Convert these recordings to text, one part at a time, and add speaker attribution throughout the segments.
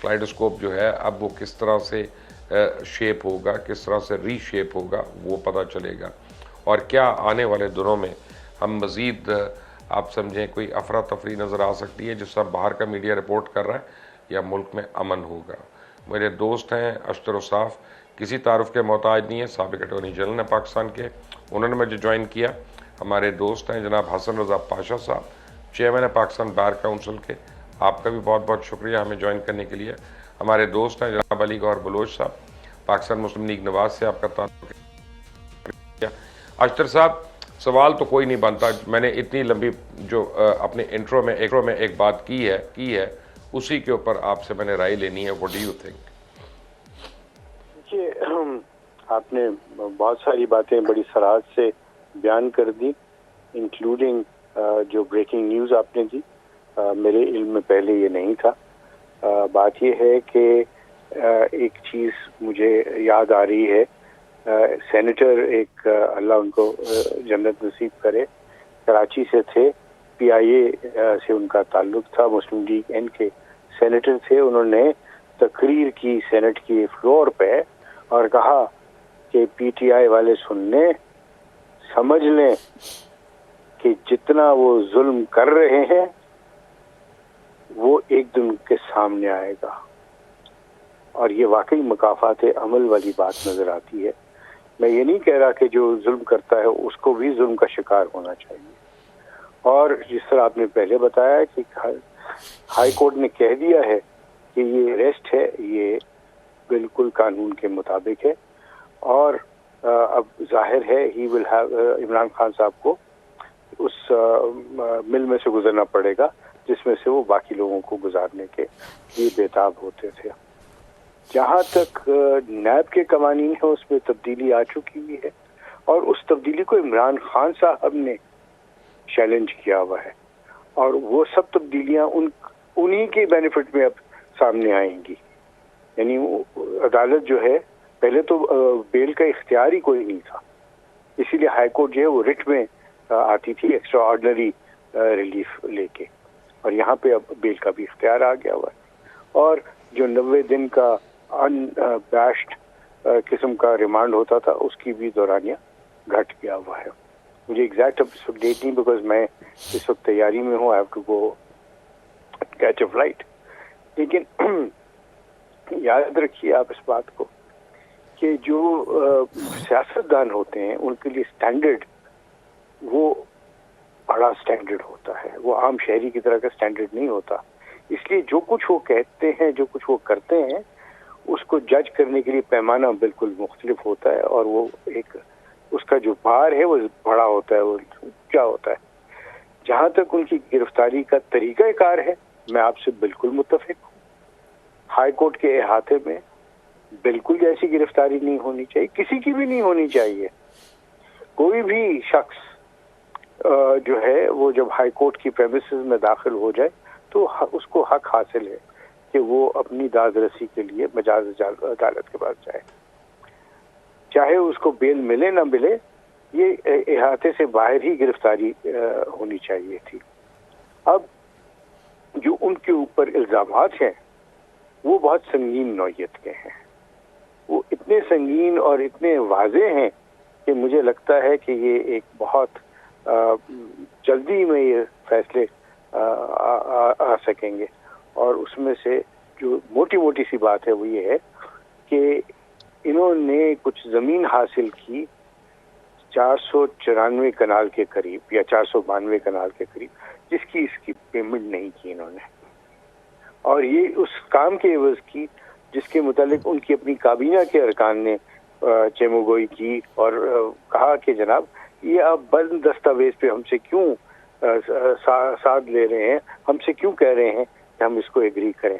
Speaker 1: کلائڈوسکوپ جو ہے اب وہ کس طرح سے شیپ ہوگا, کس طرح سے ری شیپ ہوگا, وہ پتہ چلے گا. اور کیا آنے والے دنوں میں ہم مزید آپ سمجھیں کوئی افراتفری نظر آ سکتی ہے جس طرح باہر کا میڈیا رپورٹ کر رہا ہے, یا ملک میں امن ہوگا. میرے دوست ہیں اشتر وصاف, کسی تعارف کے محتاج نہیں ہے, سابق اٹارنی جنرل ہیں پاکستان کے, انہوں نے مجھے جوائن کیا. ہمارے دوست ہیں جناب حسن رضا پاشا صاحب, چیئرمین ہے پاکستان بار کونسل کے, آپ کا بھی بہت بہت شکریہ ہمیں جوائن کرنے کے لیے. ہمارے دوست ہیں جناب علی گوہر بلوچ صاحب, پاکستان مسلم لیگ نواز سے آپ کا تعلق ہے. اشتر صاحب, سوال تو کوئی نہیں بنتا, میں نے اتنی لمبی جو اپنے انٹرو میں ایک بات کی ہے اسی کے اوپر آپ سے میں نے رائے لینی ہے. What do you think?
Speaker 2: آپ نے بہت ساری باتیں بڑی صراحت سے بیان کر دی, انکلوڈنگ جو بریکنگ نیوز آپ نے دی. میرے علم میں پہلے یہ نہیں تھا. بات یہ ہے کہ ایک چیز مجھے یاد آ رہی ہے. سینیٹر ایک, اللہ ان کو جنت نصیب کرے, کراچی سے تھے, پی آئی اے سے ان کا تعلق تھا, مسلم لیگ این کے سینیٹر تھے. انہوں نے تقریر کی سینٹ کی فلور پہ اور کہا کہ پی ٹی آئی والے سن لیں, سمجھ لیں کہ جتنا وہ ظلم کر رہے ہیں وہ ایک دن کے سامنے آئے گا. اور یہ واقعی مکافات عمل والی بات نظر آتی ہے. میں یہ نہیں کہہ رہا کہ جو ظلم کرتا ہے اس کو بھی ظلم کا شکار ہونا چاہیے. اور جس طرح آپ نے پہلے بتایا کہ ہائی کورٹ نے کہہ دیا ہے کہ یہ اریسٹ ہے, یہ بالکل قانون کے مطابق ہے. اور اب ظاہر ہے ہی ول ہیو, عمران خان صاحب کو اس مل میں سے گزرنا پڑے گا جس میں سے وہ باقی لوگوں کو گزارنے کے لیے بےتاب ہوتے تھے. جہاں تک نیب کے قوانین ہیں اس میں تبدیلی آ چکی ہوئی ہے, اور اس تبدیلی کو عمران خان صاحب نے چیلنج کیا ہوا ہے, اور وہ سب تبدیلیاں انہی کے بینیفٹ میں اب سامنے آئیں گی. یعنی عدالت جو ہے, پہلے تو بیل کا اختیار ہی کوئی نہیں تھا, اسی لیے ہائی کورٹ جو ہے وہ رٹ میں آتی تھی ایکسٹرا آرڈنری ریلیف لے کے, اور یہاں پہ اب بیل کا بھی اختیار آ گیا ہوا ہے. اور جو 90 دن کا ان بیشڈ قسم کا ریمانڈ ہوتا تھا اس کی بھی دورانیہ گھٹ گیا ہوا ہے. مجھے ایگزیکٹ اب اس وقت ڈیٹ نہیں, بیکاز میں اس وقت تیاری میں ہوں, I have to go catch a flight. لیکن یاد رکھیے آپ اس بات کو کہ جو سیاستدان ہوتے ہیں ان کے لیے اسٹینڈرڈ وہ بڑا اسٹینڈرڈ ہوتا ہے, وہ عام شہری کی طرح کا اسٹینڈرڈ نہیں ہوتا. اس لیے جو کچھ وہ کہتے ہیں, جو کچھ وہ کرتے ہیں, اس کو جج کرنے کے لیے پیمانہ بالکل مختلف ہوتا ہے, اور وہ ایک اس کا جو بار ہے وہ بڑا ہوتا ہے, وہ کیا ہوتا ہے. جہاں تک ان کی گرفتاری کا طریقہ کار ہے, میں آپ سے بالکل متفق ہوں. ہائی کورٹ کے احاطے میں بالکل ایسی گرفتاری نہیں ہونی چاہیے, کسی کی بھی نہیں ہونی چاہیے. کوئی بھی شخص جو ہے وہ جب ہائی کورٹ کی پریمیسز میں داخل ہو جائے تو اس کو حق حاصل ہے کہ وہ اپنی داد رسی کے لیے مجاز عدالت کے پاس جائے, چاہے اس کو بیل ملے نہ ملے. یہ احاطے سے باہر ہی گرفتاری ہونی چاہیے تھی. اب جو ان کے اوپر الزامات ہیں وہ بہت سنگین نوعیت کے ہیں, وہ اتنے سنگین اور اتنے واضح ہیں کہ مجھے لگتا ہے کہ یہ ایک بہت جلدی میں یہ فیصلے آ سکیں گے. اور اس میں سے جو موٹی سی بات ہے وہ یہ ہے کہ انہوں نے کچھ زمین حاصل کی 494 کنال کے قریب یا 492 کنال کے قریب, جس کی اس کی پیمنٹ نہیں کی انہوں نے, اور یہ اس کام کے عوض کی جس کے متعلق ان کی اپنی کابینہ کے ارکان نے چیموگوئی کی, اور کہا کہ جناب یہ آپ بند دستاویز پہ ہم سے کیوں ساتھ لے رہے ہیں, ہم سے کیوں کہہ رہے ہیں کہ ہم اس کو ایگری کریں.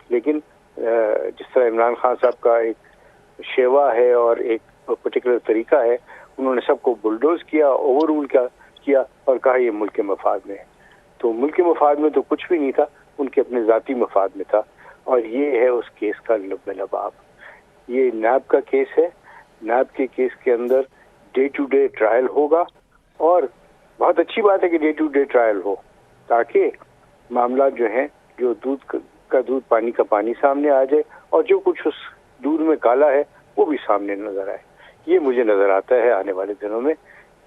Speaker 2: لیکن جس طرح عمران خان صاحب کا ایک شیوا ہے اور ایک پرٹیکولر طریقہ ہے, انہوں نے سب کو بلڈوز کیا, اوور رول کیا اور کہا یہ ملک کے مفاد میں ہے. تو ملک کے مفاد میں تو کچھ بھی نہیں تھا, ان کے اپنے ذاتی مفاد میں تھا. اور یہ ہے اس کیس کا لب لباب. یہ نیب کا کیس ہے, نیب کے کیس کے another day to day trial ہوگا, اور بہت اچھی بات ہے کہ ڈے ٹو ڈے ٹرائل ہو تاکہ معاملات جو ہیں جو کا دودھ پانی کا پانی سامنے آ جائے اور جو کچھ اس دودھ میں کالا ہے وہ بھی سامنے نظر آئے. یہ مجھے نظر آتا ہے آنے والے دنوں میں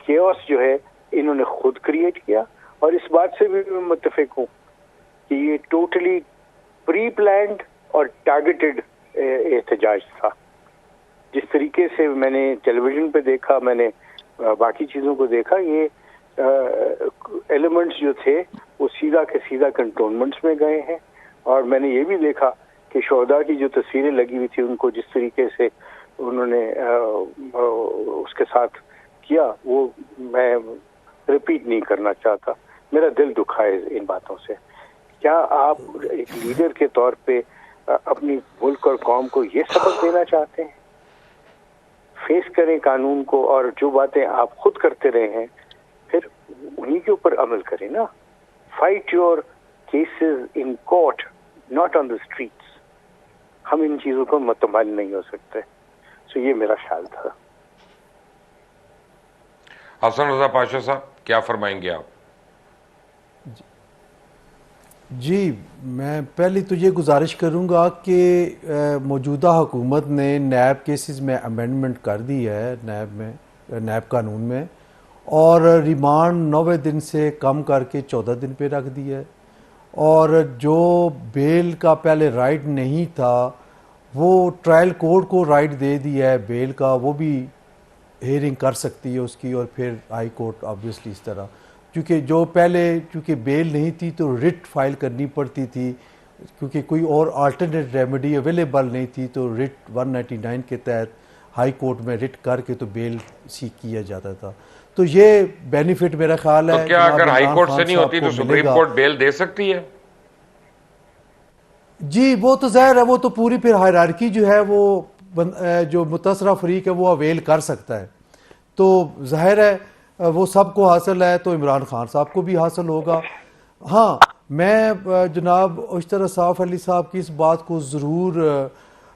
Speaker 2: کیوس جو ہے انہوں نے خود کریٹ کیا. اور اس بات سے بھی میں متفق ہوں کہ یہ ٹوٹلی پری پلانڈ اور ٹارگیٹڈ احتجاج تھا. جس طریقے سے میں نے ٹیلی ویژن پہ دیکھا, میں نے باقی چیزوں کو دیکھا, یہ ایلیمنٹس جو تھے وہ سیدھا کے سیدھا کنٹونمنٹس میں گئے ہیں. اور میں نے یہ بھی دیکھا کہ شہداء کی جو تصویریں لگی ہوئی تھی ان کو جس طریقے سے انہوں نے اس کے ساتھ کیا وہ میں ریپیٹ نہیں کرنا چاہتا. میرا دل دکھا ہے ان باتوں سے. کیا آپ ایک لیڈر کے طور پہ اپنی ملک اور قوم کو یہ سبق دینا چاہتے ہیں؟ فیس کریں قانون کو, اور جو باتیں آپ خود کرتے رہے ہیں پھر انہی کے اوپر عمل کریں نا. Fight your cases in court, not on the streets. ہم ان چیزوں کو متمال نہیں ہو سکتے. سو یہ میرا خیال تھا.
Speaker 1: حسن رضا پاشا صاحب کیا فرمائیں گے آپ؟
Speaker 3: جی, میں پہلی تو یہ گزارش کروں گا کہ موجودہ حکومت نے نیب کیسز میں امینڈمنٹ کر دی ہے, نیب قانون میں, اور ریمانڈ 90 دن سے کم کر کے 14 دن پہ رکھ دی ہے. اور جو بیل کا پہلے رائٹ نہیں تھا وہ ٹرائل کورٹ کو رائٹ دے دیا ہے بیل کا, وہ بھی ہیئرنگ کر سکتی ہے اس کی, اور پھر ہائی کورٹ آبویسلی اس طرح, کیونکہ جو پہلے چونکہ بیل نہیں تھی تو رٹ فائل کرنی پڑتی تھی, کیونکہ کوئی اور آلٹرنیٹ ریمیڈی اویلیبل نہیں تھی, تو رٹ 199 کے تحت ہائی کورٹ میں رٹ کر کے تو بیل سیک کیا جاتا تھا. تو یہ بینیفٹ میرا خیال ہے.
Speaker 1: تو کیا اگر ہائی کورٹ سے نہیں ہوتی تو سپریم کورٹ بیل دے سکتی ہے؟
Speaker 3: جی وہ تو ظاہر ہے, وہ تو پوری پھر ہائرارکی جو ہے وہ جو متاثرہ فریق ہے وہ اویل کر سکتا ہے. تو ظاہر ہے وہ سب کو حاصل ہے تو عمران خان صاحب کو بھی حاصل ہوگا. ہاں, میں جناب اشتر صاف علی صاحب کی اس بات کو ضرور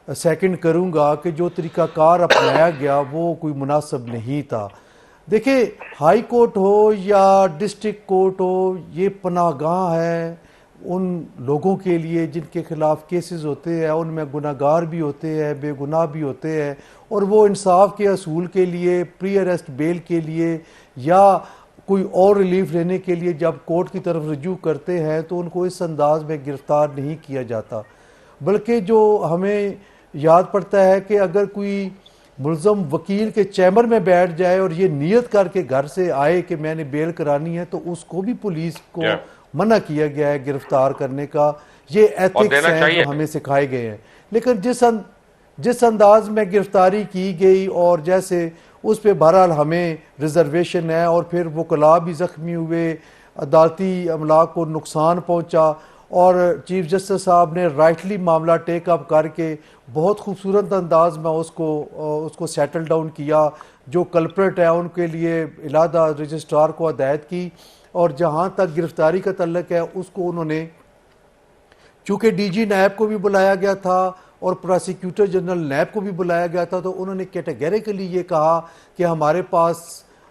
Speaker 3: سیکنڈ کروں گا کہ جو طریقہ کار اپنایا گیا وہ کوئی مناسب نہیں تھا. دیکھیں, ہائی کورٹ ہو یا ڈسٹرکٹ کورٹ ہو, یہ پناہ گاہ ہے ان لوگوں کے لیے جن کے خلاف کیسز ہوتے ہیں. ان میں گناہ گار بھی ہوتے ہیں, بے گناہ بھی ہوتے ہیں, اور وہ انصاف کے اصول کے لیے, پری اریسٹ بیل کے لیے یا کوئی اور ریلیف لینے کے لیے جب کورٹ کی طرف رجوع کرتے ہیں تو ان کو اس انداز میں گرفتار نہیں کیا جاتا. بلکہ جو ہمیں یاد پڑتا ہے کہ اگر کوئی ملزم وکیل کے چیمبر میں بیٹھ جائے اور یہ نیت کر کے گھر سے آئے کہ میں نے بیل کرانی ہے, تو اس کو بھی پولیس کو منع کیا گیا ہے گرفتار کرنے کا. یہ ایتھکس ہیں جو ہمیں سکھائے گئے ہیں. لیکن جس انداز میں گرفتاری کی گئی اور جیسے اس پہ بہرحال ہمیں ریزرویشن ہے, اور پھر وکلاء بھی زخمی ہوئے, عدالتی املاک کو نقصان پہنچا, اور چیف جسٹس صاحب نے رائٹلی معاملہ ٹیک اپ کر کے بہت خوبصورت انداز میں اس کو سیٹل ڈاؤن کیا. جو کلپریٹ ہے ان کے لیے علیحدہ رجسٹرار کو ہدایت کی, اور جہاں تک گرفتاری کا تعلق ہے اس کو انہوں نے, چونکہ ڈی جی نیب کو بھی بلایا گیا تھا اور پراسیکیوٹر جنرل نیب کو بھی بلایا گیا تھا, تو انہوں نے کیٹیگریکلی یہ کہا کہ ہمارے پاس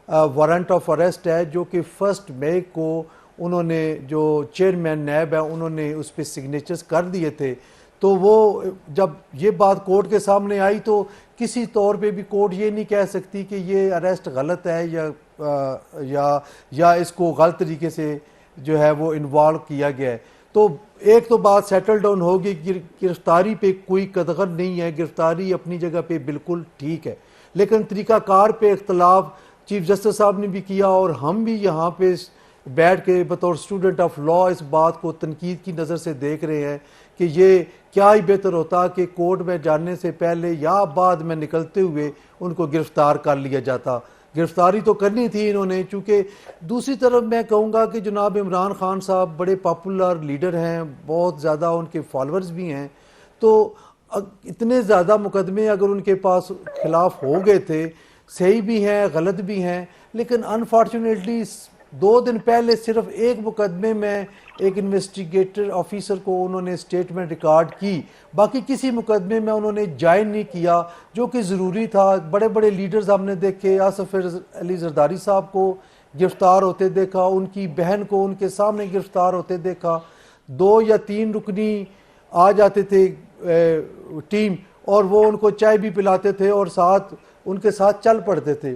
Speaker 3: وارنٹ آف اریسٹ ہے, جو کہ 1 مئی کو انہوں نے, جو چیئرمین نیب ہے انہوں نے اس پہ سگنیچرز کر دیے تھے. تو وہ جب یہ بات کورٹ کے سامنے آئی تو کسی طور پہ بھی کورٹ یہ نہیں کہہ سکتی کہ یہ اریسٹ غلط ہے یا اس کو غلط طریقے سے جو ہے وہ انوالو کیا گیا ہے. تو ایک تو بات سیٹل ڈاؤن ہوگی, گرفتاری پہ کوئی قدغن نہیں ہے, گرفتاری اپنی جگہ پہ بالکل ٹھیک ہے, لیکن طریقہ کار پہ اختلاف چیف جسٹس صاحب نے بھی کیا, اور ہم بھی یہاں پہ بیٹھ کے بطور اسٹوڈنٹ آف لا اس بات کو تنقید کی نظر سے دیکھ رہے ہیں کہ یہ کیا ہی بہتر ہوتا کہ کورٹ میں جانے سے پہلے یا بعد میں نکلتے ہوئے ان کو گرفتار کر لیا جاتا. گرفتاری تو کرنی تھی انہوں نے, چونکہ دوسری طرف میں کہوں گا کہ جناب عمران خان صاحب بڑے پاپولر لیڈر ہیں, بہت زیادہ ان کے فالورز بھی ہیں, تو اتنے زیادہ مقدمے اگر ان کے پاس خلاف ہو گئے تھے, صحیح بھی ہیں غلط بھی ہیں, لیکن انفارچونیٹلی 2 دن پہلے صرف ایک مقدمے میں ایک انویسٹیگیٹر آفیسر کو انہوں نے اسٹیٹمنٹ ریکارڈ کی, باقی کسی مقدمے میں انہوں نے جوائن نہیں کیا, جو کہ ضروری تھا. بڑے بڑے لیڈرز ہم نے دیکھے, آصف علی زرداری صاحب کو گرفتار ہوتے دیکھا, ان کی بہن کو ان کے سامنے گرفتار ہوتے دیکھا, 2 یا 3 رکنی آ جاتے تھے ٹیم اور وہ ان کو چائے بھی پلاتے تھے اور ساتھ ان کے ساتھ چل پڑتے تھے.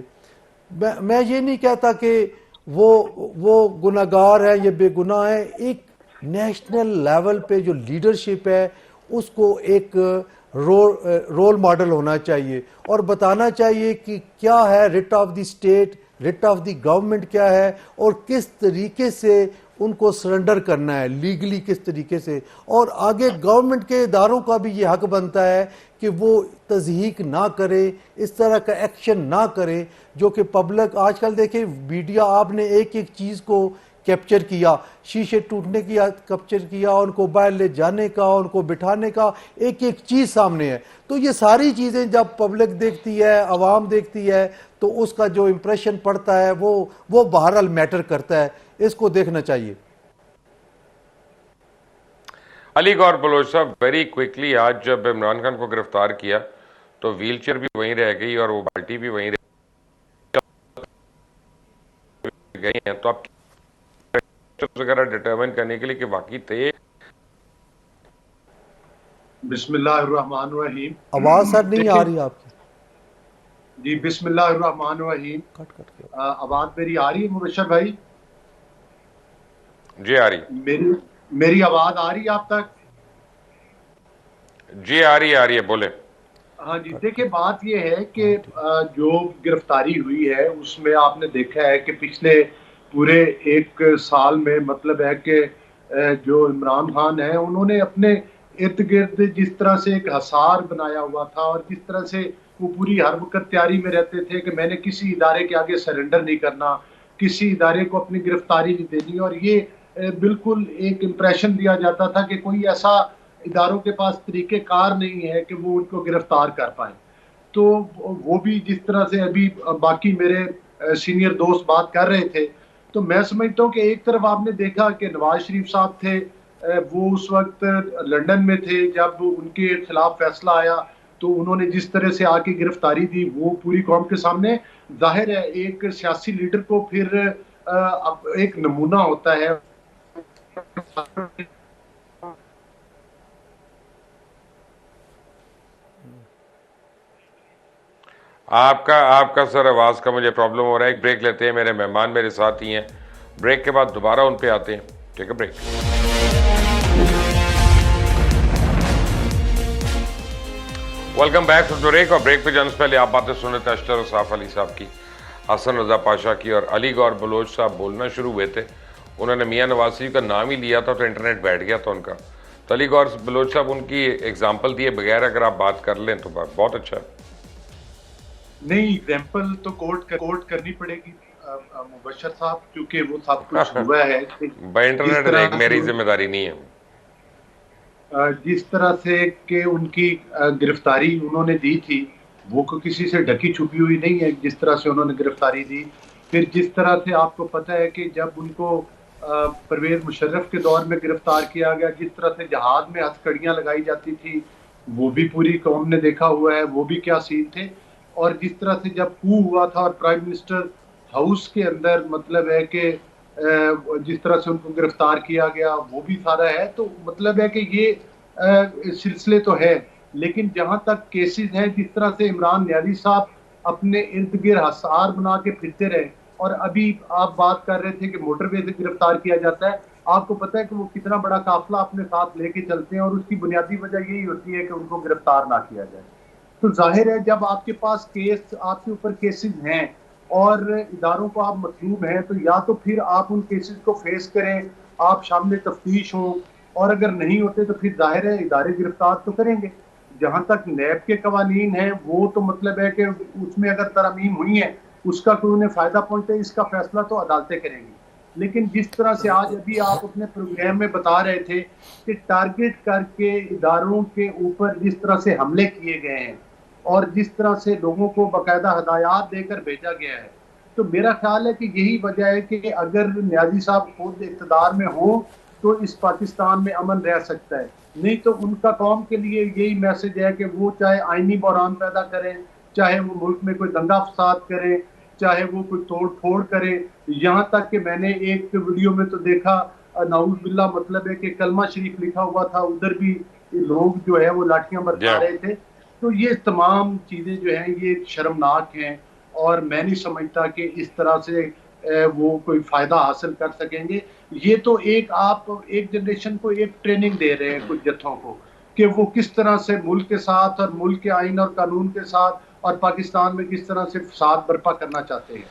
Speaker 3: میں یہ نہیں کہتا کہ وہ گناہگار ہے یہ بے گناہ ہے. ایک نیشنل لیول پہ جو لیڈرشپ ہے اس کو ایک رول ماڈل ہونا چاہیے اور بتانا چاہیے کہ کیا ہے rate of the state, rate of the government کیا ہے اور کس طریقے سے ان کو سرنڈر کرنا ہے لیگلی, کس طریقے سے. اور آگے گورنمنٹ کے اداروں کا بھی یہ حق بنتا ہے کہ وہ تضحیک نہ کرے, اس طرح کا ایکشن نہ کرے جو کہ پبلک. آج کل دیکھیں میڈیا, آپ نے ایک ایک چیز کو کیپچر کیا, شیشے ٹوٹنے کی کیپچر کیا, ان کو باہر لے جانے کا, ان کو بٹھانے کا, ایک ایک چیز سامنے ہے. تو یہ ساری چیزیں جب پبلک دیکھتی ہے, عوام دیکھتی ہے, تو اس کا جو امپریشن پڑتا ہے وہ بہرحال میٹر کرتا ہے. اس کو دیکھنا چاہیے.
Speaker 1: علی گور بلوچ صاحب, ویری کوئکلی, آج جب عمران خان کو گرفتار کیا تو ویل چیئر بھی وہیں رہ گئی اور وہ بالٹی بھی وہیں رہ گئی ہیں, تو آپ وغیرہ ڈٹرمن کرنے کے لیے کہ واقعی تھے.
Speaker 4: بسم اللہ الرحمن الرحیم.
Speaker 3: آواز سر نہیں آ رہی آپ کی.
Speaker 4: جی بسم اللہ الرحمن الرحیم. آواز میری آ رہی ہے مبشر بھائی؟
Speaker 1: جی آ رہی.
Speaker 4: میری آواز آ رہی ہے آپ تک؟
Speaker 1: جی آ رہی ہے, بولے.
Speaker 4: ہاں جی, دیکھیں بات یہ ہے کہ جو گرفتاری ہوئی ہے اس میں آپ نے دیکھا ہے کہ پچھلے پورے ایک سال میں مطلب ہے کہ جو عمران خان ہیں انہوں نے اپنے ارد گرد جس طرح سے ایک حصار بنایا ہوا تھا اور جس طرح سے وہ پوری ہر وقت تیاری میں رہتے تھے کہ میں نے کسی ادارے کے آگے سرنڈر نہیں کرنا, کسی ادارے کو اپنی گرفتاری نہیں دینی, اور یہ بالکل ایک امپریشن دیا جاتا تھا کہ کوئی ایسا اداروں کے پاس طریقہ کار نہیں ہے کہ وہ ان کو گرفتار کر پائیں. تو وہ بھی جس طرح سے ابھی باقی میرے سینئر دوست بات کر رہے تھے, تو میں سمجھتا ہوں کہ ایک طرف آپ نے دیکھا کہ نواز شریف صاحب تھے, وہ اس وقت لندن میں تھے جب ان کے خلاف فیصلہ آیا, تو انہوں نے جس طرح سے آ کے گرفتاری دی وہ پوری قوم کے سامنے ظاہر ہے. ایک سیاسی لیڈر کو پھر ایک نمونہ ہوتا ہے.
Speaker 1: آپ کا سر آواز کا مجھے پرابلم ہو رہا ہے. ایک بریک لیتے ہیں, میرے مہمان میرے ساتھ ہی ہیں, بریک کے بعد دوبارہ ان پہ آتے ہیں. ٹھیک ہے, break. Welcome back to break. اور بریک پہ جانے سے پہلے آپ باتیں سن رہے تھے اشتر صاف علی صاحب کی, حسن رضا پاشا کی, اور علی گور بلوچ صاحب بولنا شروع ہوئے تھے. انہوں نے میاں نواز شریف کا نام ہی لیا تھا تو انٹرنیٹ بیٹھ گیا تھا ان کا. تو علی گور بلوچ صاحب ان کی ایگزامپل دیے بغیر اگر آپ بات کر لیں تو بہت اچھا ہے.
Speaker 4: نہیں, ایگزامپل تو کوٹ کرنی پڑے گی مبشر صاحب, کیونکہ وہ سب کچھ ہوا ہے.
Speaker 1: بھائی انٹرنیٹ دیکھ, میری ذمہ داری نہیں ہے.
Speaker 4: جس طرح سے کہ ان کی گرفتاری انہوں نے دی تھی وہ کسی سے ڈھکی چھپی ہوئی نہیں ہے, جس طرح سے انہوں نے گرفتاری دی. پھر جس طرح سے آپ کو پتہ ہے کہ جب ان کو پرویز مشرف کے دور میں گرفتار کیا گیا, جس طرح سے جہاد میں ہتھکڑیاں لگائی جاتی تھی وہ بھی پوری قوم نے دیکھا ہوا ہے, وہ بھی کیا سین تھے. اور جس طرح سے جب کو ہوا تھا اور پرائم منسٹر ہاؤس کے اندر مطلب ہے کہ جس طرح سے ان کو گرفتار کیا گیا وہ بھی سارا ہے. تو مطلب ہے کہ یہ سلسلے تو ہے, لیکن جہاں تک کیسز ہیں جس طرح سے عمران نیازی صاحب اپنے ارد گرد حصار بنا کے پھرتے رہے, اور ابھی آپ بات کر رہے تھے کہ موٹر وے سے گرفتار کیا جاتا ہے. آپ کو پتہ ہے کہ وہ کتنا بڑا قافلہ اپنے ساتھ لے کے چلتے ہیں, اور اس کی بنیادی وجہ یہی ہوتی ہے کہ ان کو گرفتار نہ کیا جائے. تو ظاہر ہے جب آپ کے پاس کیس, آپ کے اوپر کیسز ہیں اور اداروں کو آپ مطلوب ہیں, تو یا تو پھر آپ ان کیسز کو فیس کریں, آپ شامل تفتیش ہوں, اور اگر نہیں ہوتے تو پھر ظاہر ہے ادارے گرفتار تو کریں گے. جہاں تک نیب کے قوانین ہیں وہ تو مطلب ہے کہ اس میں اگر ترامیم ہوئی ہیں اس کا کوئی انہیں فائدہ پہنچے, اس کا فیصلہ تو عدالتیں کریں گی. لیکن جس طرح سے آج ابھی آپ اپنے پروگرام میں بتا رہے تھے کہ ٹارگٹ کر کے اداروں کے اوپر جس طرح سے حملے کیے گئے ہیں اور جس طرح سے لوگوں کو باقاعدہ ہدایات دے کر بھیجا گیا ہے, تو میرا خیال ہے کہ یہی وجہ ہے کہ اگر نیازی صاحب خود اقتدار میں ہوں تو اس پاکستان میں امن رہ سکتا ہے. نہیں تو ان کا قوم کے لیے یہی میسج ہے کہ وہ چاہے آئینی بحران پیدا کریں, چاہے وہ ملک میں کوئی دنگا فساد کریں, چاہے وہ کوئی توڑ پھوڑ کرے. یہاں تک کہ میں نے ایک ویڈیو میں تو دیکھا نعوذ باللہ مطلب ہے کہ کلمہ شریف لکھا ہوا تھا, ادھر بھی لوگ جو ہے وہ لاٹھیاں برسا رہے تھے. تو یہ تمام چیزیں جو ہیں یہ شرمناک ہیں, اور میں نہیں سمجھتا کہ اس طرح سے وہ کوئی فائدہ حاصل کر سکیں گے. یہ تو آپ ایک جنریشن کو ایک ٹریننگ دے رہے ہیں کچھ جتھوں کو, کہ وہ کس طرح سے ملک کے ساتھ اور ملک کے آئین اور قانون کے ساتھ اور پاکستان میں کس طرح سے فساد برپا کرنا چاہتے ہیں.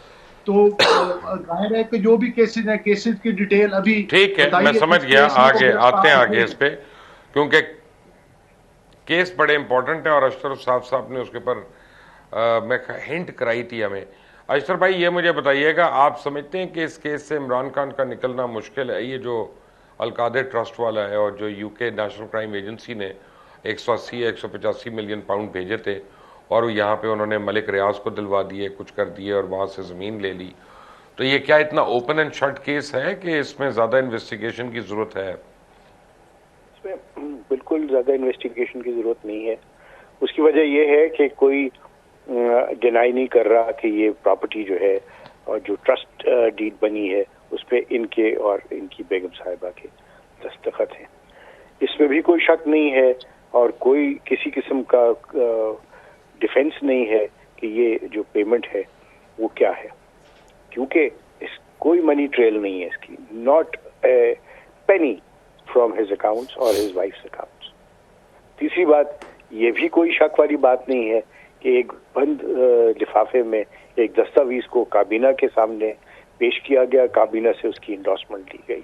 Speaker 4: تو ظاہر ہے کہ جو بھی کیسز ہیں, کیسز کی ڈیٹیل ابھی
Speaker 1: ٹھیک ہے, میں سمجھ گیا, آگے آتے ہیں آگے اس پہ, کیونکہ کیس بڑے امپورٹنٹ ہیں اور اشرف صاحب نے اس کے پر میں ہنٹ کرائی تھی ہمیں. اشرف بھائی یہ مجھے بتائیے گا, آپ سمجھتے ہیں کہ اس کیس سے عمران خان کا نکلنا مشکل ہے؟ یہ جو القادر ٹرسٹ والا ہے اور جو یو کے نیشنل کرائم ایجنسی نے 180-185 ملین پاؤنڈ بھیجے تھے اور یہاں پہ انہوں نے ملک ریاض کو دلوا دیے, کچھ کر دیے اور وہاں سے زمین لے لی, تو یہ کیا اتنا اوپن اینڈ شٹ کیس ہے کہ اس میں زیادہ انویسٹیگیشن کی ضرورت ہے؟
Speaker 2: اس میں بالکل زیادہ انویسٹیگیشن کی ضرورت نہیں ہے. اس کی وجہ یہ ہے کہ کوئی ڈینائی نہیں کر رہا کہ یہ پراپرٹی جو ہے اور جو ٹرسٹ ڈیڈ بنی ہے اس پہ ان کے اور ان کی بیگم صاحبہ کے دستخط ہیں. اس میں بھی کوئی شک نہیں ہے اور کوئی کسی قسم کا ڈیفینس نہیں ہے کہ یہ جو پیمنٹ ہے وہ کیا ہے, کیونکہ کوئی منی ٹریل نہیں ہے اس کی, not a پینی from his accounts اور ہز وائفس اکاؤنٹس. تیسری بات, یہ بھی کوئی شک والی بات نہیں ہے کہ ایک بند لفافے میں ایک دستاویز کو کابینہ کے سامنے پیش کیا گیا, کابینہ سے اس کی انڈورسمنٹ لی گئی,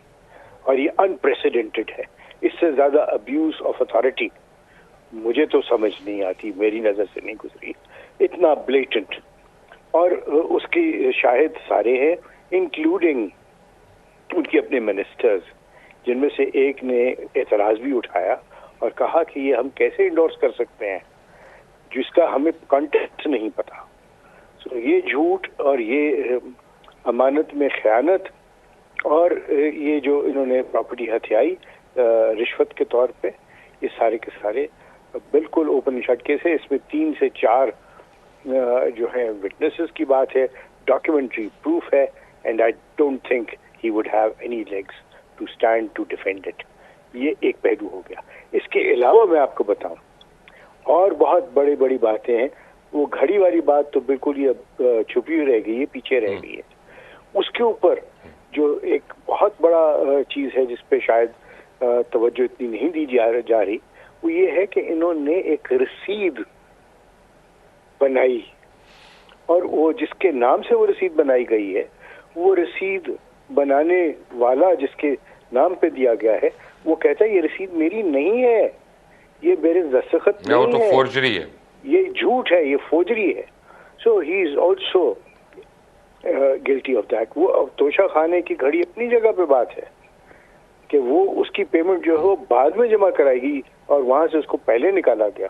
Speaker 2: اور یہ انپریسیڈنٹڈ ہے. اس سے زیادہ ابیوز آف اتھارٹی مجھے تو سمجھ نہیں آتی, میری نظر سے نہیں گزری, اتنا بلیٹنٹ. اور اس کی شاہد سارے ہیں, انکلوڈنگ ان کے اپنے منسٹرز, جن میں سے ایک نے اعتراض بھی اٹھایا اور کہا کہ یہ ہم کیسے انڈورس کر سکتے ہیں جس کا ہمیں کانٹیکٹ نہیں پتا. سو یہ جھوٹ اور یہ امانت میں خیانت اور یہ جو انہوں نے پراپرٹی ہتھیائی رشوت کے طور پہ, یہ سارے کے سارے بالکل اوپن شٹ کیس ہے. اس میں 3 سے 4 جو ہیں وٹنسز کی بات ہے, ڈاکیومنٹری پروف ہے, and I don't think he would have any legs to stand to defend it. یہ ایک پہلو ہو گیا. اس کے علاوہ میں آپ کو بتاؤں اور بہت بڑی باتیں ہیں. وہ گھڑی والی بات تو بالکل یہ چھپی ہوئی رہ گئی ہے, پیچھے رہ گئی ہے. اس کے اوپر جو ایک بہت بڑا چیز ہے جس پہ شاید توجہ اتنی نہیں دی جا رہی, وہ یہ ہے کہ انہوں نے ایک رسید بنائی, اور وہ جس کے نام سے وہ رسید بنائی گئی ہے, وہ رسید بنانے والا جس کے نام پہ دیا گیا ہے وہ کہتا ہے یہ رسید میری نہیں ہے, یہ میرے دستخط نہیں ہے,
Speaker 1: وہ تو فورجری ہے,
Speaker 2: یہ جھوٹ ہے, یہ فوجری ہے. So he is also guilty of that. وہ توشہ خانے کی گھڑی اپنی جگہ پہ بات ہے کہ وہ اس کی پیمنٹ جو ہے وہ بعد میں جمع کرائے گی اور وہاں سے اس کو پہلے نکالا گیا.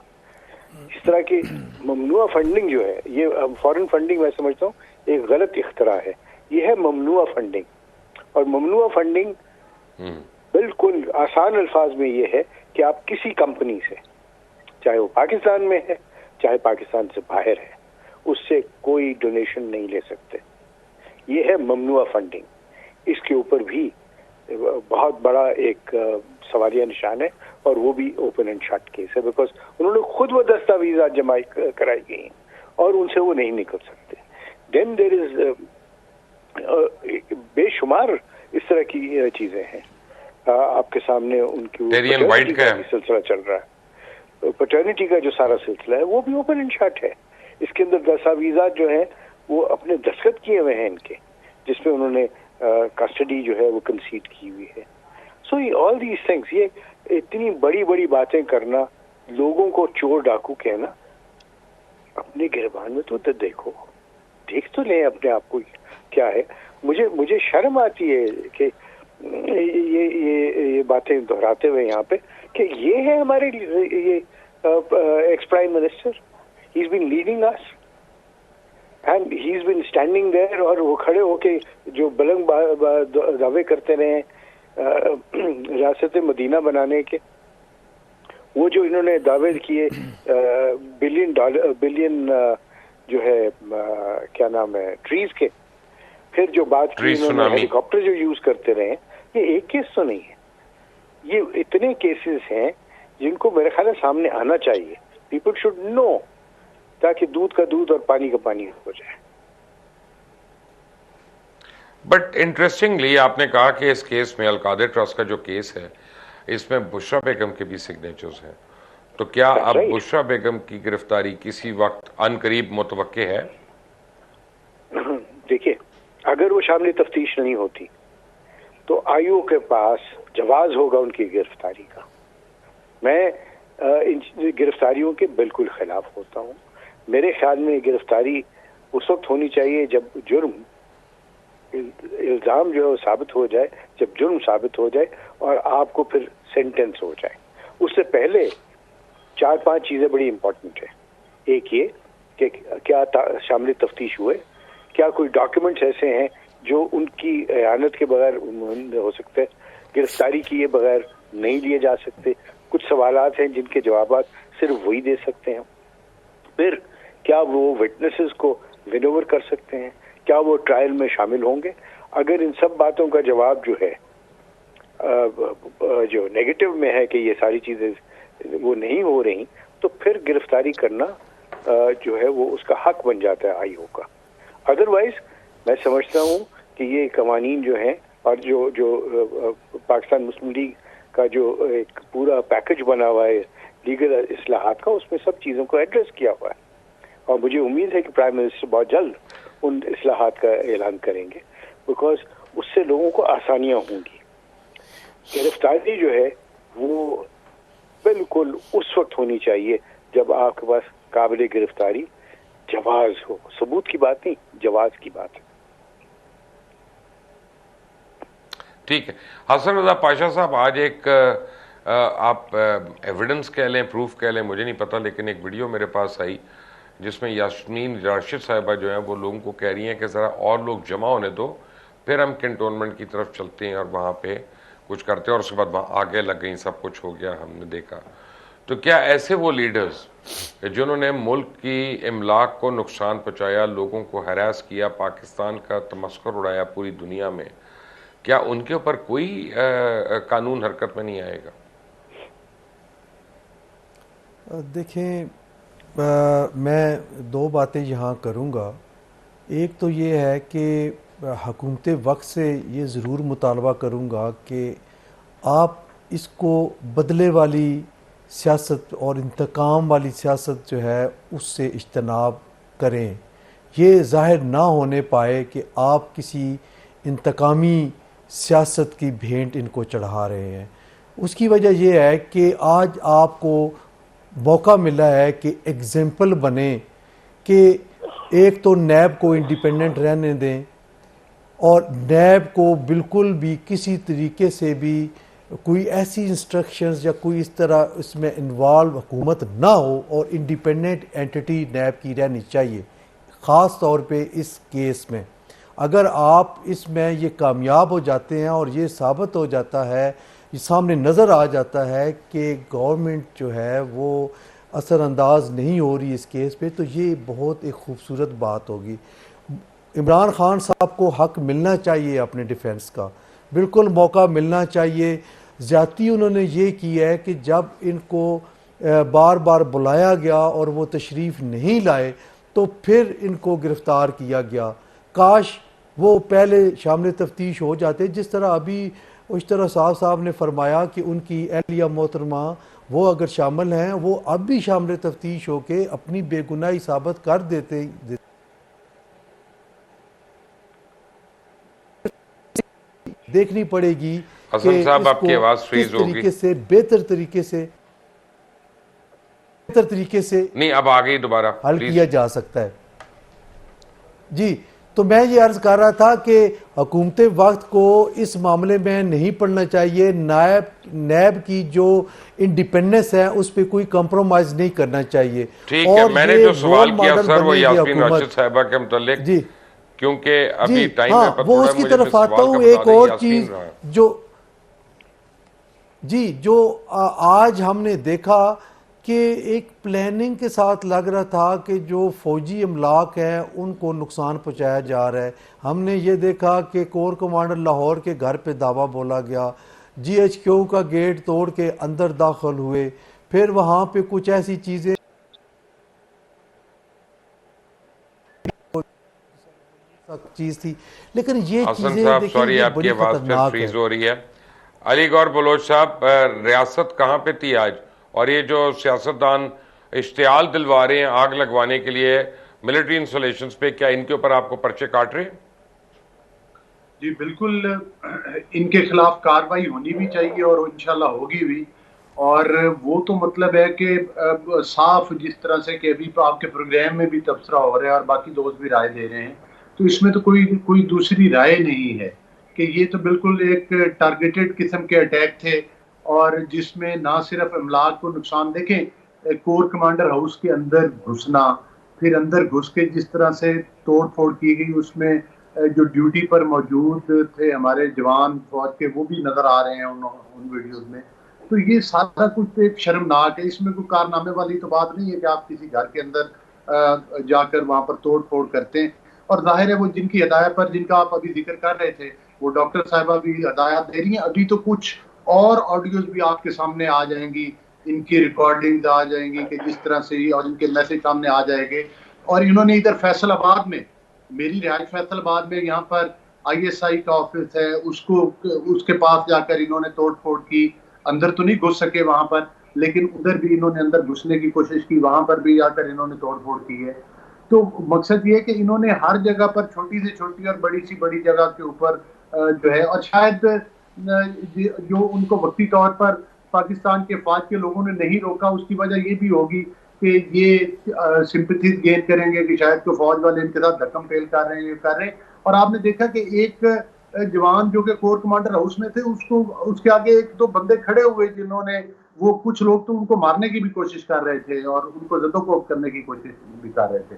Speaker 2: اس طرح کی ممنوع فنڈنگ جو ہے, یہ فارن فنڈنگ میں سمجھتا ہوں ایک غلط اختراع ہے. یہ ہے ممنوع فنڈنگ, اور ممنوع فنڈنگ بالکل آسان الفاظ میں یہ ہے کہ آپ کسی کمپنی سے, چاہے وہ پاکستان میں ہے چاہے پاکستان سے باہر ہے, اس سے کوئی ڈونیشن نہیں لے سکتے. یہ ہے ممنوع فنڈنگ. اس کے اوپر بھی بہت بڑا ایک سوالیہ نشان ہے, اور وہ بھی اوپن اینڈ شٹ کیس ہے, بیکاز انہوں نے خود وہ دستاویزات جمع کرائی گئی ہیں اور ان سے وہ نہیں نکل سکتے. دین دیر از بے شمار اس طرح کی چیزیں ہیں آپ کے سامنے. ان کی سلسلہ چل رہا ہے, پیٹرنٹی کا جو سارا سلسلہ ہے وہ بھی اوپن اینڈ شٹ ہے. اس کے اندر دستاویزات جو ہیں وہ اپنے دستخط کیے ہوئے ہیں ان کے, جس میں انہوں نے کسٹڈی جو ہے وہ کنسیڈ کی ہوئی ہے. سو آل دیز تھنگس, یہ اتنی بڑی باتیں کرنا, لوگوں کو چور ڈاکو کہنا, اپنے گربان میں تو دیکھو, دیکھ تو لیں اپنے آپ کو کیا ہے. مجھے شرم آتی ہے کہ یہ باتیں دہراتے ہوئے یہاں پہ کہ یہ ہے ہمارے یہ ex prime minister, he is being leading us and he is being standing there, اور وہ کھڑے ہو کے جو بلند دعوے کرتے رہے ریاست مدینہ بنانے کے, وہ جو انہوں نے دعوے کیے بلین جو ہے کیا نام ہے ٹریز کے, پھر جو بات کی انہوں نے ہیلی کاپٹر جو یوز کرتے رہے, یہ ایک کیس تو نہیں ہے, یہ اتنے کیسز ہیں جن کو میرے خیال ہے سامنے آنا چاہیے. پیپل شوڈ نو, تاکہ دودھ کا دودھ اور پانی کا پانی ہو جائے.
Speaker 1: بٹ انٹرسٹنگلی آپ نے کہا کہ اس کیس میں القادر ٹرسٹ کا جو کیس ہے اس میں بشرا بیگم کے بھی سگنیچرز ہیں, تو کیا اب بشرا بیگم کی گرفتاری کسی وقت ان قریب متوقع ہے؟
Speaker 2: دیکھیے, اگر وہ شامل تفتیش نہیں ہوتی تو آئیو کے پاس جواز ہوگا ان کی گرفتاری کا. میں ان گرفتاریوں کے بالکل خلاف ہوتا ہوں. میرے خیال میں گرفتاری اس وقت ہونی چاہیے جب جرم, الزام جو ہے وہ ثابت ہو جائے, جب جرم ثابت ہو جائے اور آپ کو پھر سینٹنس ہو جائے. اس سے پہلے 4-5 چیزیں بڑی امپورٹنٹ ہیں. ایک یہ کہ کیا شامل تفتیش ہوئے, کیا کوئی ڈاکیومنٹس ایسے ہیں جو ان کی اعانت کے بغیر ہو سکتے, گرفتاری کیے بغیر نہیں لیے جا سکتے. کچھ سوالات ہیں جن کے جوابات صرف وہی دے سکتے ہیں. پھر کیا وہ وٹنسز کو ون اوور کر سکتے ہیں, کیا وہ ٹرائل میں شامل ہوں گے. اگر ان سب باتوں کا جواب جو ہے جو نیگیٹو میں ہے کہ یہ ساری چیزیں وہ نہیں ہو رہی, تو پھر گرفتاری کرنا جو ہے وہ اس کا حق بن جاتا ہے آئیو کا. ادروائز میں سمجھتا ہوں کہ یہ قوانین جو ہیں اور جو پاکستان مسلم لیگ کا جو ایک پورا پیکج بنا ہوا ہے لیگل اصلاحات کا, اس میں سب چیزوں کو ایڈریس کیا ہوا ہے. اور مجھے امید ہے کہ پرائم منسٹر بہت جلد ان اصلاحات کا اعلان کریں گے, بیکاز اس سے لوگوں کو آسانیاں ہوں گی. گرفتاری جو ہے وہ بالکل اس وقت ہونی چاہیے جب آپ کے پاس قابل گرفتاری جواز ہو. ثبوت کی بات نہیں, جواز کی بات ہے.
Speaker 1: ٹھیک ہے. حسن رضا پاشا صاحب, آج ایک آپ ایویڈنس کہہ لیں, پروف کہہ لیں, مجھے نہیں پتہ, لیکن ایک ویڈیو میرے پاس آئی جس میں یاسمین راشد صاحبہ جو ہیں وہ لوگوں کو کہہ رہی ہیں کہ ذرا اور لوگ جمع ہونے دو, پھر ہم کنٹونمنٹ کی طرف چلتے ہیں اور وہاں پہ کچھ کرتے ہیں, اور اس کے بعد وہاں آگے لگ گئیں, سب کچھ ہو گیا, ہم نے دیکھا. تو کیا ایسے وہ لیڈرز جنہوں نے ملک کی املاک کو نقصان پہنچایا, لوگوں کو ہراس کیا, پاکستان کا تمسخر اڑایا پوری دنیا میں, کیا ان کے اوپر کوئی قانون حرکت میں نہیں آئے گا؟
Speaker 3: دیکھیں, میں 2 باتیں یہاں کروں گا. ایک تو یہ ہے کہ حکومت وقت سے یہ ضرور مطالبہ کروں گا کہ آپ اس کو بدلے والی سیاست اور انتقام والی سیاست جو ہے اس سے اجتناب کریں. یہ ظاہر نہ ہونے پائے کہ آپ کسی انتقامی سیاست کی بھینٹ ان کو چڑھا رہے ہیں. اس کی وجہ یہ ہے کہ آج آپ کو موقع ملا ہے کہ ایگزامپل بنے کہ ایک تو نیب کو انڈیپینڈنٹ رہنے دیں, اور نیب کو بالکل بھی کسی طریقے سے بھی کوئی ایسی انسٹرکشنز یا کوئی اس طرح اس میں انوالو حکومت نہ ہو, اور انڈیپینڈنٹ اینٹی نیب کی رہنی چاہیے. خاص طور پہ اس کیس میں اگر آپ اس میں یہ کامیاب ہو جاتے ہیں اور یہ ثابت ہو جاتا ہے, یہ سامنے نظر آ جاتا ہے کہ گورنمنٹ جو ہے وہ اثر انداز نہیں ہو رہی اس کیس پہ, تو یہ بہت ایک خوبصورت بات ہوگی. عمران خان صاحب کو حق ملنا چاہیے اپنے ڈیفنس کا, بالکل موقع ملنا چاہیے. زیادتی انہوں نے یہ کی ہے کہ جب ان کو بار بار بلایا گیا اور وہ تشریف نہیں لائے تو پھر ان کو گرفتار کیا گیا. کاش وہ پہلے شامل تفتیش ہو جاتے, جس طرح ابھی اشترا صاحب نے فرمایا کہ ان کی اہلیہ محترمہ وہ اگر شامل ہیں وہ اب بھی شامل تفتیش ہو کے اپنی بے گناہی ثابت کر دیتے. دیکھنی پڑے گی
Speaker 1: حسن صاحب, آپ کی آواز
Speaker 3: کس
Speaker 1: فریز ہوگی.
Speaker 3: طریقے سے بہتر طریقے سے
Speaker 1: نہیں, اب آ گئی دوبارہ,
Speaker 3: حل
Speaker 1: پلیز.
Speaker 3: کیا جا سکتا ہے. جی, تو میں یہ عرض کر رہا تھا کہ حکومت وقت کو اس معاملے میں نہیں پڑنا چاہیے. نیب کی جو انڈیپینڈنس ہے اس پہ کوئی کمپرومائز نہیں کرنا چاہیے.
Speaker 1: ٹھیک ہے, میں نے جو سوال کیا سر وہ یاسمین راشد صاحبہ کے متعلق,
Speaker 3: جی
Speaker 1: کیونکہ ابھی
Speaker 3: جی
Speaker 1: ٹائم
Speaker 3: ہاں,
Speaker 1: ہے,
Speaker 3: وہ اس کی طرف آتا ہوں. ایک اور چیز جو آج ہم نے دیکھا کہ ایک پلاننگ کے ساتھ لگ رہا تھا کہ جو فوجی املاک ہیں ان کو نقصان پہنچایا جا رہا ہے. ہم نے یہ دیکھا کہ کور کمانڈر لاہور کے گھر پہ دعویٰ بولا گیا, GHQ کا گیٹ توڑ کے اندر داخل ہوئے، پھر وہاں پہ کچھ ایسی چیزیں چیز تھی، لیکن یہ
Speaker 1: حسن
Speaker 3: چیزیں
Speaker 1: صاحب
Speaker 3: دیکھیں
Speaker 1: سوری
Speaker 3: یہ
Speaker 1: آپ کی
Speaker 3: بڑی
Speaker 1: آواز پھر
Speaker 3: خطرناک
Speaker 1: فریز
Speaker 3: ہے۔
Speaker 1: ہو رہی ہے۔ علی گور بلوچ صاحب، ریاست کہاں پہ تھی آج؟ اور یہ جو سیاستدان اشتعال دلوا رہے ہیں آگ لگوانے کے لیے ملٹری انسٹالیشنز پہ، کیا ان کے اوپر آپ کو پرچے کاٹ رہے ہیں؟
Speaker 4: جی بالکل، ان کے خلاف کاروائی ہونی بھی چاہیے اور انشاءاللہ ہوگی بھی، اور وہ تو مطلب ہے کہ صاف جس طرح سے کہ ابھی آپ کے پروگرام میں بھی تبصرہ ہو رہا ہے اور باقی دوست بھی رائے دے رہے ہیں، تو اس میں تو کوئی دوسری رائے نہیں ہے کہ یہ تو بالکل ایک ٹارگیٹڈ قسم کے اٹیک تھے، اور جس میں نہ صرف املاک کو نقصان، دیکھیں کور کمانڈر ہاؤس کے اندر گھسنا، پھر اندر گھس کے جس طرح سے توڑ پھوڑ کی گئی، اس میں جو ڈیوٹی پر موجود تھے ہمارے جوان فوج کے وہ بھی نظر آ رہے ہیں ان ویڈیوز میں، تو یہ سارا کچھ ایک شرمناک ہے۔ اس میں کوئی کارنامے والی تو بات نہیں ہے کہ آپ کسی گھر کے اندر جا کر وہاں پر توڑ پھوڑ کرتے ہیں، اور ظاہر ہے وہ جن کی ہدایت پر، جن کا آپ ابھی ذکر کر رہے تھے، وہ ڈاکٹر صاحبہ بھی ہدایات دے رہی ہیں، ابھی تو کچھ اور آڈیوز بھی آپ کے سامنے آ جائیں گی، ان کی ریکارڈنگ آ جائیں گی کہ جس طرح سے اور ان کے میسج سامنے آ جائے گے، اور انہوں نے ادھر فیصل آباد میں، میری رہائش فیصل آباد میں، یہاں پر ISI کا آفس ہے، اس کے پاس جا کر انہوں نے توڑ پھوڑ کی، اندر تو نہیں گھس سکے وہاں پر، لیکن ادھر بھی انہوں نے اندر گھسنے کی کوشش کی، وہاں پر بھی جا کر انہوں نے توڑ پھوڑ کی ہے۔ تو مقصد یہ ہے کہ انہوں نے ہر جگہ پر چھوٹی سے چھوٹی اور بڑی سی بڑی جگہ کے اوپر جو ہے، اور شاید جو ان کو وقتی طور پر پاکستان کے فوج کے لوگوں نے نہیں روکا، اس کی وجہ یہ بھی ہوگی کہ یہ سمپتھیز گین کریں گے کہ شاید کوئی فوج والے ان کے ساتھ دھکم فیل کر رہے ہیں، یہ کر رہے ہیں، اور آپ نے دیکھا کہ ایک جوان جو کہ کور کمانڈر ہاؤس میں تھے، اس کے آگے ایک دو بندے کھڑے ہوئے جنہوں نے، وہ کچھ لوگ تو ان کو مارنے کی بھی کوشش کر رہے تھے اور ان کو زدوکوب کرنے کی کوشش بھی کر رہے تھے۔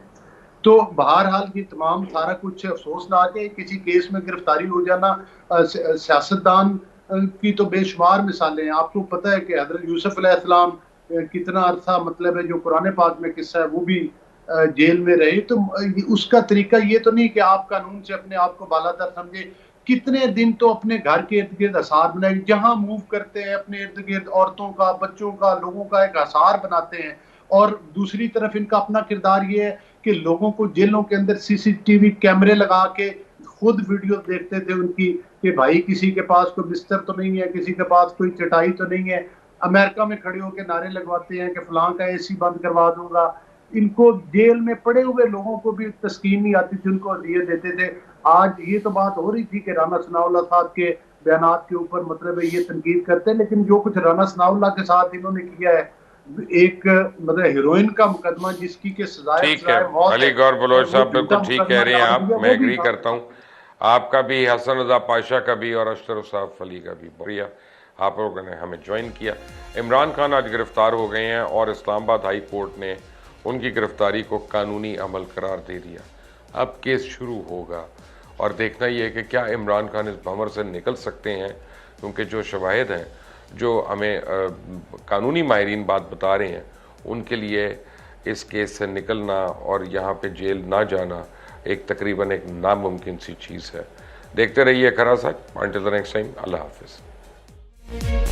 Speaker 4: تو بہرحال یہ تمام سارا کچھ افسوسناک ہے۔ کسی کیس میں گرفتاری ہو جانا، سیاستدان کی تو بے شمار مثالیں ہیں۔ آپ کو پتہ ہے کہ حضرت یوسف علیہ السلام کتنا عرصہ، مطلب ہے جو قرآن پاک میں قصہ ہے، وہ بھی جیل میں رہی، تو اس کا طریقہ یہ تو نہیں کہ آپ قانون سے اپنے آپ کو بالاتر سمجھے، کتنے دن تو اپنے گھر کے ارد گرد حصار بنائے، جہاں موو کرتے ہیں اپنے ارد گرد عورتوں کا، بچوں کا، لوگوں کا ایک حصار بناتے ہیں، اور دوسری طرف ان کا اپنا کردار یہ ہے کہ لوگوں کو جیلوں کے اندر CCTV کیمرے لگا کے خود ویڈیو دیکھتے تھے ان کی، کہ بھائی کسی کے پاس کوئی بستر تو نہیں ہے، کسی کے پاس کوئی چٹائی تو نہیں ہے، امریکہ میں کھڑے ہو کے نعرے لگواتے ہیں کہ فلاں کا AC بند کروا دوں گا۔ ان کو جیل میں پڑے ہوئے لوگوں کو بھی تسکین نہیں آتی تھی، ان کو عذیت دیتے تھے۔ آج یہ تو بات ہو رہی تھی کہ رانا ثناء اللہ صاحب کے بیانات کے اوپر مطلب ہے یہ تنقید کرتے ہیں، لیکن جو کچھ رانا ثناء اللہ کے ساتھ انہوں نے کیا ہے، ایک مطلب ہیروئن کا مقدمہ جس کی کہ
Speaker 1: ٹھیک ہے
Speaker 4: سزائے موت ہے،
Speaker 1: علی گور
Speaker 4: اور
Speaker 1: بلوچ
Speaker 4: وہ
Speaker 1: صاحب
Speaker 4: جھوٹا
Speaker 1: بالکل ٹھیک
Speaker 4: مقدمہ
Speaker 1: کہہ رہے ہیں
Speaker 4: ڈال
Speaker 1: آپ،
Speaker 4: دیا،
Speaker 1: میں
Speaker 4: وہ بھی
Speaker 1: ایگری کرتا ہوں۔ آپ کا بھی، حسن رضا پاشا کا بھی، اور اشتر صاحب علی کا بھی شکریہ، آپ لوگوں نے ہمیں جوائن کیا۔ عمران خان آج گرفتار ہو گئے ہیں اور اسلام آباد ہائی کورٹ نے ان کی گرفتاری کو قانونی عمل قرار دے دیا۔ اب کیس شروع ہوگا اور دیکھنا یہ ہے کہ کیا عمران خان اس بھنور سے نکل سکتے ہیں، کیونکہ جو شواہد ہیں، جو ہمیں قانونی ماہرین بات بتا رہے ہیں، ان کے لیے اس کیس سے نکلنا اور یہاں پہ جیل نہ جانا ایک تقریباً ایک ناممکن سی چیز ہے۔ دیکھتے رہیے کھرا سچ، انٹل دی نیکسٹ ٹائم، اللہ حافظ۔